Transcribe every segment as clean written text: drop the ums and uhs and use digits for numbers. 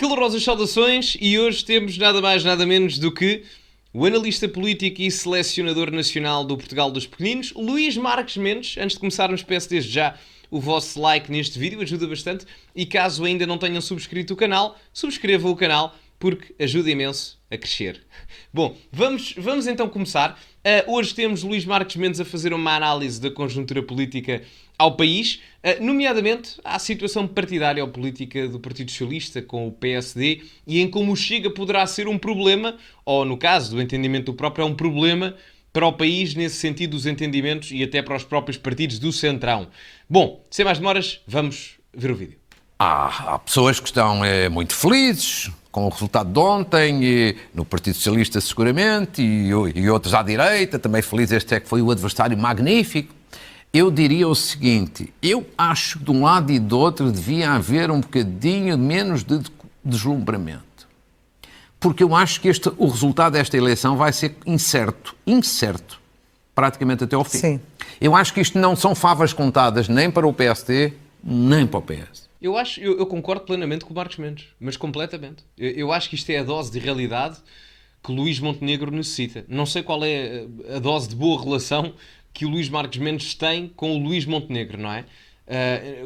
Calorosas saudações e hoje temos nada mais nada menos do que o analista político e selecionador nacional do Portugal dos Pequeninos, Luís Marques Mendes. Antes de começarmos, peço desde já o vosso like neste vídeo, ajuda bastante. E caso ainda não tenham subscrito o canal, subscrevam o canal porque ajuda imenso a crescer. Bom, vamos então começar. Hoje temos Luís Marques Mendes a fazer uma análise da conjuntura política ao país, nomeadamente à situação partidária ou política do Partido Socialista com o PSD e em como o Chega poderá ser um problema, ou no caso do entendimento do próprio, é um problema para o país nesse sentido dos entendimentos e até para os próprios partidos do Centrão. Bom, sem mais demoras, vamos ver o vídeo. Há pessoas que estão muito felizes com o resultado de ontem, no Partido Socialista seguramente, e outros à direita, também felizes, este é que foi o adversário magnífico. Eu diria o seguinte, eu acho que de um lado e do outro devia haver um bocadinho menos de deslumbramento. Porque eu acho que o resultado desta eleição vai ser incerto, praticamente até ao fim. Sim. Eu acho que isto não são favas contadas nem para o PSD, nem para o PS. Eu concordo plenamente com o Marques Mendes, mas completamente. Eu acho que isto é a dose de realidade que o Luís Montenegro necessita. Não sei qual é a dose de boa relação que o Luís Marques Mendes tem com o Luís Montenegro, não é?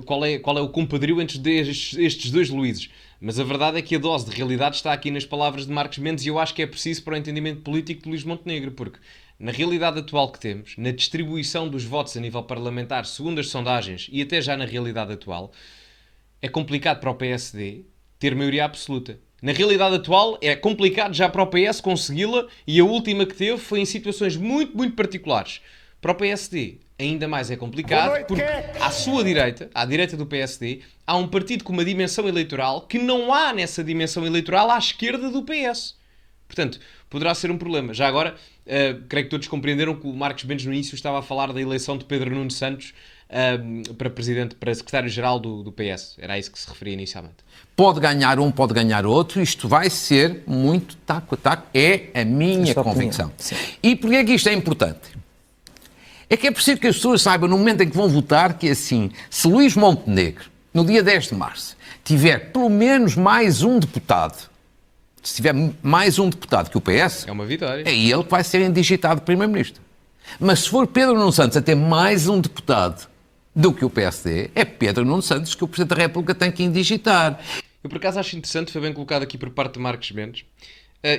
Qual é o compadrio entre estes dois Luíses? Mas a verdade é que a dose de realidade está aqui nas palavras de Marques Mendes e eu acho que é preciso para o entendimento político de Luís Montenegro, porque na realidade atual que temos, na distribuição dos votos a nível parlamentar, segundo as sondagens e até já na realidade atual, é complicado para o PSD ter maioria absoluta. Na realidade atual é complicado já para o PS consegui-la e a última que teve foi em situações muito, muito particulares. Para o PSD ainda mais é complicado porque à sua direita, à direita do PSD, há um partido com uma dimensão eleitoral que não há nessa dimensão eleitoral à esquerda do PS. Portanto, poderá ser um problema. Já agora, creio que todos compreenderam que o Marques Mendes no início estava a falar da eleição de Pedro Nuno Santos para secretário-geral do PS. Era a isso que se referia inicialmente. Pode ganhar um, pode ganhar outro. Isto vai ser muito taco a taco. É a minha convicção. E porquê é que isto é importante? É que é preciso que as pessoas saibam, no momento em que vão votar, que assim, se Luís Montenegro, no dia 10 de março, tiver pelo menos mais um deputado, se tiver mais um deputado que o PS, é uma vitória. É ele que vai ser indigitado Primeiro-Ministro. Mas se for Pedro Nuno Santos a ter mais um deputado do que o PSD, é Pedro Nuno Santos que o Presidente da República tem que indigitar. Eu, por acaso, acho interessante, foi bem colocado aqui por parte de Marques Mendes.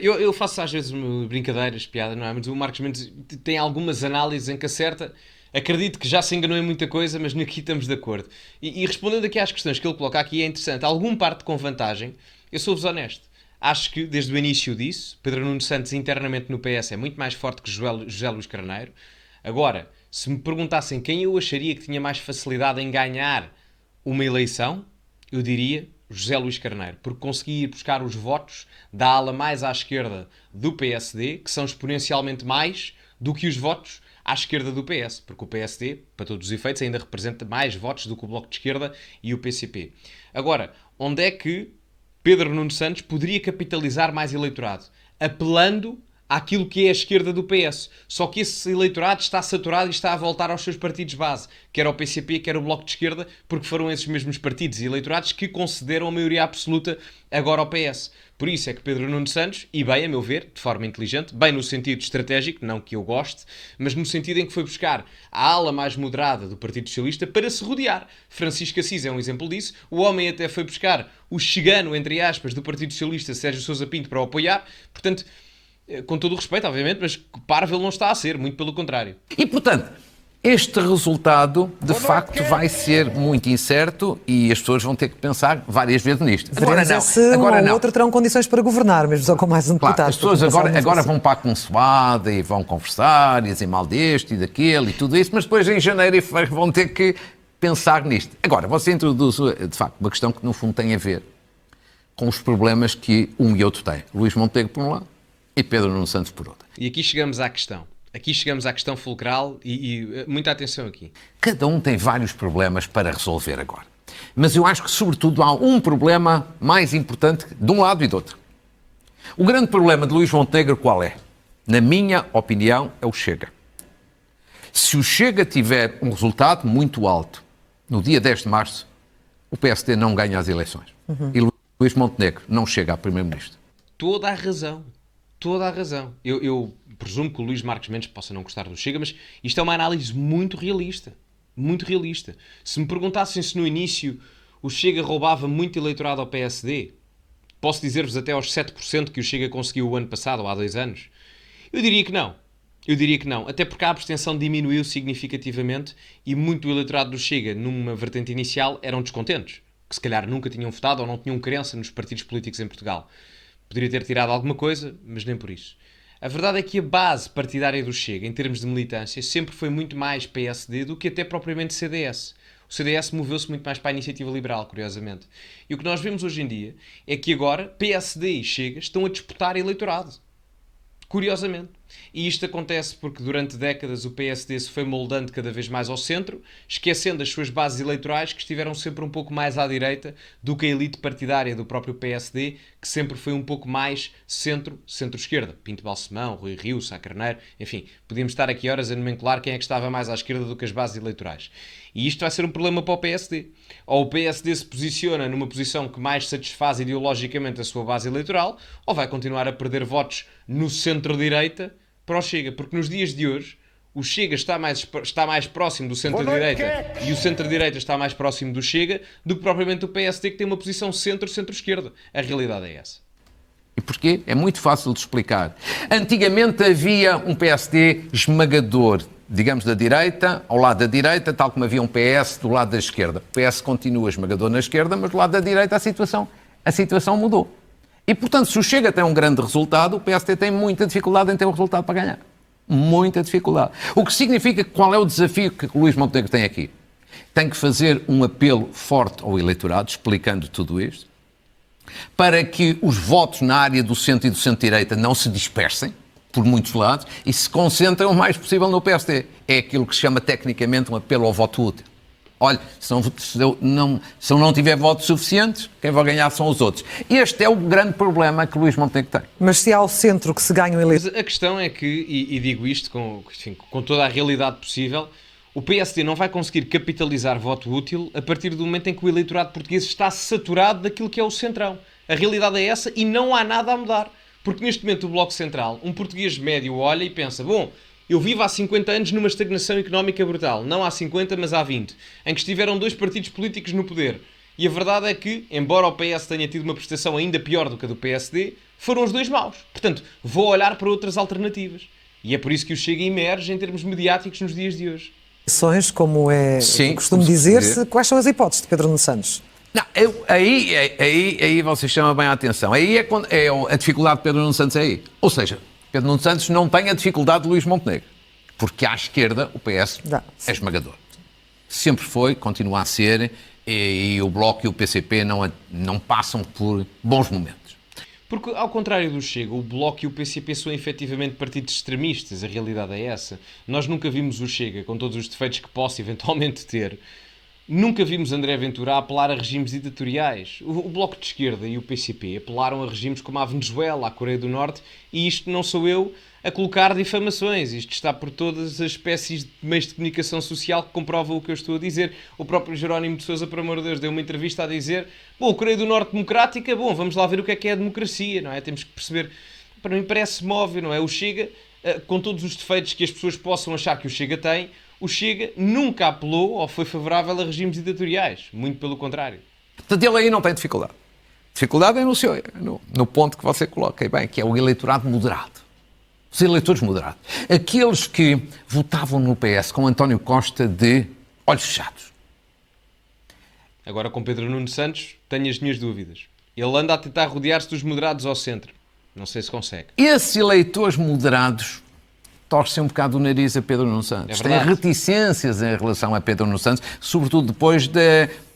Eu faço às vezes brincadeiras, piada, não é? Mas o Marques Mendes tem algumas análises em que acerta. Acredito que já se enganou em muita coisa, mas aqui estamos de acordo. E respondendo aqui às questões que ele coloca aqui, é interessante. Algum parte com vantagem, eu sou-vos honesto. Acho que, desde o início disso, Pedro Nuno Santos internamente no PS é muito mais forte que José Luís Carneiro. Agora, se me perguntassem quem eu acharia que tinha mais facilidade em ganhar uma eleição, eu diria José Luís Carneiro, porque conseguia ir buscar os votos da ala mais à esquerda do PSD, que são exponencialmente mais do que os votos à esquerda do PS, porque o PSD, para todos os efeitos, ainda representa mais votos do que o Bloco de Esquerda e o PCP. Agora, onde é que Pedro Nuno Santos poderia capitalizar mais eleitorado? Apelando àquilo que é a esquerda do PS. Só que esse eleitorado está saturado e está a voltar aos seus partidos base, quer ao PCP, quer ao Bloco de Esquerda, porque foram esses mesmos partidos e eleitorados que concederam a maioria absoluta agora ao PS. Por isso é que Pedro Nuno Santos, e bem, a meu ver, de forma inteligente, bem no sentido estratégico, não que eu goste, mas no sentido em que foi buscar a ala mais moderada do Partido Socialista para se rodear. Francisco Assis é um exemplo disso. O homem até foi buscar o chegano, entre aspas, do Partido Socialista, Sérgio Sousa Pinto, para o apoiar. Portanto, com todo o respeito, obviamente, mas parvo ele não está a ser, muito pelo contrário. E, portanto, este resultado, de facto, vai ser muito incerto e as pessoas vão ter que pensar várias vezes nisto. Agora não. Se um ou outro terão condições para governar, mesmo só com mais um deputado. Claro, as pessoas agora vão para a consoada e vão conversar e dizer mal deste e daquele e tudo isso, mas depois em janeiro e fevereiro vão ter que pensar nisto. Agora, você introduz, de facto, uma questão que no fundo tem a ver com os problemas que um e outro têm. Luís Montenegro por um lado e Pedro Nuno Santos por outro. E aqui chegamos à questão. Aqui chegamos à questão fulcral e muita atenção aqui. Cada um tem vários problemas para resolver agora. Mas eu acho que, sobretudo, há um problema mais importante de um lado e do outro. O grande problema de Luís Montenegro qual é? Na minha opinião, é o Chega. Se o Chega tiver um resultado muito alto no dia 10 de março, o PSD não ganha as eleições. Luís Montenegro não chega a primeiro-ministro. Toda a razão. Toda a razão. Eu presumo que o Luís Marques Mendes possa não gostar do Chega, mas isto é uma análise muito realista. Muito realista. Se me perguntassem se no início o Chega roubava muito eleitorado ao PSD, posso dizer-vos até aos 7% que o Chega conseguiu o ano passado, ou há 2 anos, eu diria que não. Eu diria que não. Até porque a abstenção diminuiu significativamente e muito do eleitorado do Chega, numa vertente inicial, eram descontentes, que se calhar nunca tinham votado ou não tinham crença nos partidos políticos em Portugal. Poderia ter tirado alguma coisa, mas nem por isso. A verdade é que a base partidária do Chega, em termos de militância, sempre foi muito mais PSD do que até propriamente CDS. O CDS moveu-se muito mais para a iniciativa liberal, curiosamente. E o que nós vemos hoje em dia é que agora PSD e Chega estão a disputar eleitorado. Curiosamente. E isto acontece porque durante décadas o PSD se foi moldando cada vez mais ao centro, esquecendo as suas bases eleitorais que estiveram sempre um pouco mais à direita do que a elite partidária do próprio PSD, que sempre foi um pouco mais centro-esquerda. Pinto Balsemão, Rui Rio, Sá Carneiro, enfim, podíamos estar aqui horas a nomenclar quem é que estava mais à esquerda do que as bases eleitorais. E isto vai ser um problema para o PSD. Ou o PSD se posiciona numa posição que mais satisfaz ideologicamente a sua base eleitoral, ou vai continuar a perder votos no centro-direita para o Chega. Porque nos dias de hoje, o Chega está mais próximo do centro-direita e o centro-direita está mais próximo do Chega do que propriamente o PSD, que tem uma posição centro-centro-esquerda. A realidade é essa. E porquê? É muito fácil de explicar. Antigamente havia um PSD esmagador, digamos, da direita, ao lado da direita, tal como havia um PS do lado da esquerda. O PS continua esmagador na esquerda, mas do lado da direita a situação mudou. E, portanto, se o Chega tem um grande resultado, o PSD tem muita dificuldade em ter um resultado para ganhar. Muita dificuldade. O que significa que qual é o desafio que o Luís Montenegro tem aqui? Tem que fazer um apelo forte ao eleitorado, explicando tudo isto, para que os votos na área do centro e do centro-direita não se dispersem por muitos lados e se concentrem o mais possível no PSD. É aquilo que se chama tecnicamente um apelo ao voto útil. Olha, se eu não tiver votos suficientes, quem vai ganhar são os outros. Este é o grande problema que o Luís Montenegro tem. Mas se há o centro que se ganha o eleitorado... Mas a questão é que, e digo isto com toda a realidade possível, o PSD não vai conseguir capitalizar voto útil a partir do momento em que o eleitorado português está saturado daquilo que é o centrão. A realidade é essa e não há nada a mudar. Porque neste momento o Bloco Central, um português médio olha e pensa, bom, eu vivo há 50 anos numa estagnação económica brutal. Não há 50, mas há 20. Em que estiveram 2 partidos políticos no poder. E a verdade é que, embora o PS tenha tido uma prestação ainda pior do que a do PSD, foram os 2 maus. Portanto, vou olhar para outras alternativas. E é por isso que o Chega emerge em termos mediáticos nos dias de hoje. Como é costume dizer-se, quais são as hipóteses de Pedro Nuno Santos? Não, aí vocês chamam bem a atenção. Aí é a dificuldade de Pedro Nuno Santos é aí. Ou seja, Pedro Nuno Santos não tem a dificuldade de Luís Montenegro. Porque à esquerda o PS é esmagador. Sempre foi, continua a ser, e o Bloco e o PCP não passam por bons momentos. Porque, ao contrário do Chega, o Bloco e o PCP são efetivamente partidos extremistas, a realidade é essa. Nós nunca vimos o Chega, com todos os defeitos que possa eventualmente ter, nunca vimos André Ventura a apelar a regimes ditatoriais. O Bloco de Esquerda e o PCP apelaram a regimes como a Venezuela, a Coreia do Norte, e isto não sou eu a colocar difamações. Isto está por todas as espécies de meios de comunicação social que comprovam o que eu estou a dizer. O próprio Jerónimo de Sousa, por amor de Deus, deu uma entrevista a dizer bom, a Coreia do Norte democrática, bom, vamos lá ver o que é a democracia, não é? Temos que perceber. Para mim parece-me óbvio, não é? O Chega, com todos os defeitos que as pessoas possam achar que o Chega tem, o Chega nunca apelou ou foi favorável a regimes ditatoriais. Muito pelo contrário. Portanto, ele aí não tem dificuldade. Dificuldade é no ponto que você coloca, e bem, que é o eleitorado moderado. Os eleitores moderados. Aqueles que votavam no PS com António Costa de olhos fechados. Agora com Pedro Nuno Santos tenho as minhas dúvidas. Ele anda a tentar rodear-se dos moderados ao centro. Não sei se consegue. Esses eleitores moderados torcem um bocado o nariz a Pedro Nuno Santos. Têm reticências em relação a Pedro Nuno Santos, sobretudo depois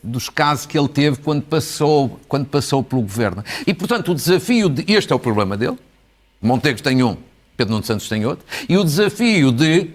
dos casos que ele teve quando passou pelo governo. E, portanto, o desafio este é o problema dele. Montenegro tem um, Pedro Nuno Santos tem outro. E o desafio de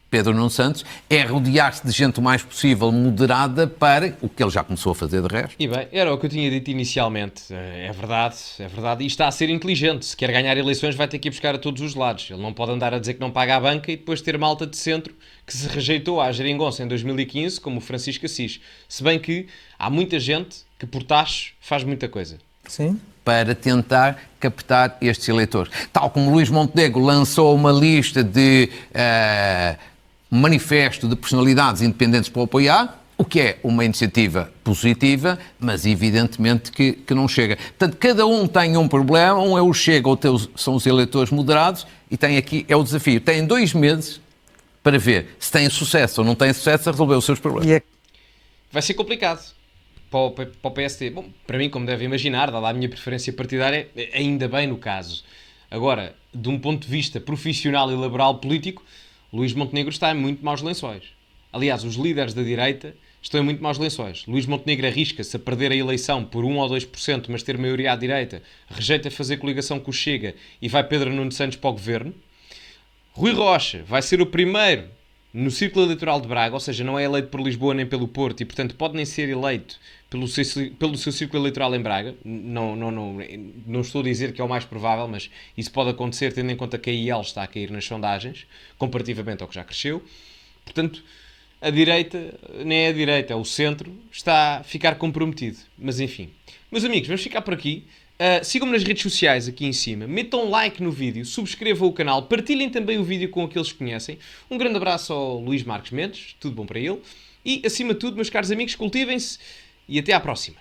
Pedro Nuno Santos é rodear-se de gente o mais possível moderada para o que ele já começou a fazer de resto. E bem, era o que eu tinha dito inicialmente. É verdade. E está a ser inteligente. Se quer ganhar eleições vai ter que ir buscar a todos os lados. Ele não pode andar a dizer que não paga a banca e depois ter malta de centro que se rejeitou à geringonça em 2015, como o Francisco Assis. Se bem que há muita gente que por tacho faz muita coisa. Sim. Para tentar captar estes eleitores. Tal como Luís Montenegro lançou uma lista de manifesto de personalidades independentes para o apoiar, o que é uma iniciativa positiva, mas evidentemente que não chega. Portanto, cada um tem um problema, um é o Chega, outro são os eleitores moderados, e tem aqui, é o desafio, tem 2 meses para ver se tem sucesso ou não tem sucesso a resolver os seus problemas. Vai ser complicado para o PSD. Bom, para mim, como deve imaginar, dada a minha preferência partidária, ainda bem no caso. Agora, de um ponto de vista profissional e laboral político, Luís Montenegro está em muito maus lençóis. Aliás, os líderes da direita estão em muito maus lençóis. Luís Montenegro arrisca-se a perder a eleição por 1 ou 2%, mas ter maioria à direita, rejeita fazer coligação com o Chega e vai Pedro Nuno Santos para o governo. Rui Rocha vai ser o primeiro no círculo eleitoral de Braga, ou seja, não é eleito por Lisboa nem pelo Porto e, portanto, pode nem ser eleito pelo seu círculo eleitoral em Braga. Não estou a dizer que é o mais provável, mas isso pode acontecer tendo em conta que a IEL está a cair nas sondagens, comparativamente ao que já cresceu. Portanto, a direita, nem é a direita, é o centro, está a ficar comprometido. Mas enfim. Meus amigos, vamos ficar por aqui. Sigam-me nas redes sociais aqui em cima, metam like no vídeo, subscrevam o canal, partilhem também o vídeo com aqueles que conhecem. Um grande abraço ao Luís Marques Mendes, tudo bom para ele. E, acima de tudo, meus caros amigos, cultivem-se e até à próxima.